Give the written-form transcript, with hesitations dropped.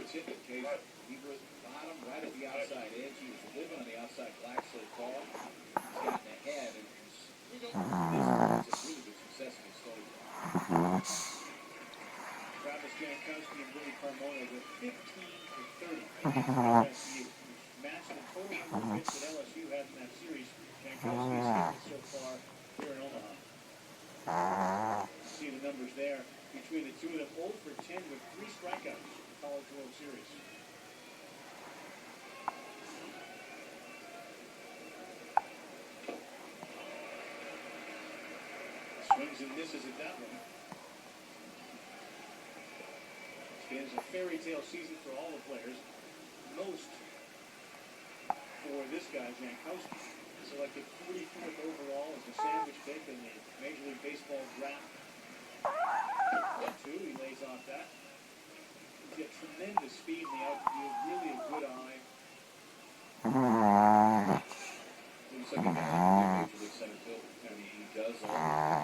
it's hit the case. He was bottom right at the outside edge. He was living on the outside black so far. He's gotten ahead, and this is a really good success in his study. Travis Jankowski and Willie Carmona with 15 for 30 LSU. Matching the total number of hits that LSU has in that series. Jankowski's hit so far here in Omaha. See the numbers there between the two of them. 0 for 10 with 3 strikeouts in the College World Series. Swings and misses at that one. It's been a fairy tale season for all the players. Most for this guy, Jankowski. Selected 44th overall as the sandwich pick in the Major League Baseball draft. 2, he lays off that. He's got tremendous speed in the outfield, really a good eye. Looks like a Major League center field. I mean, he does all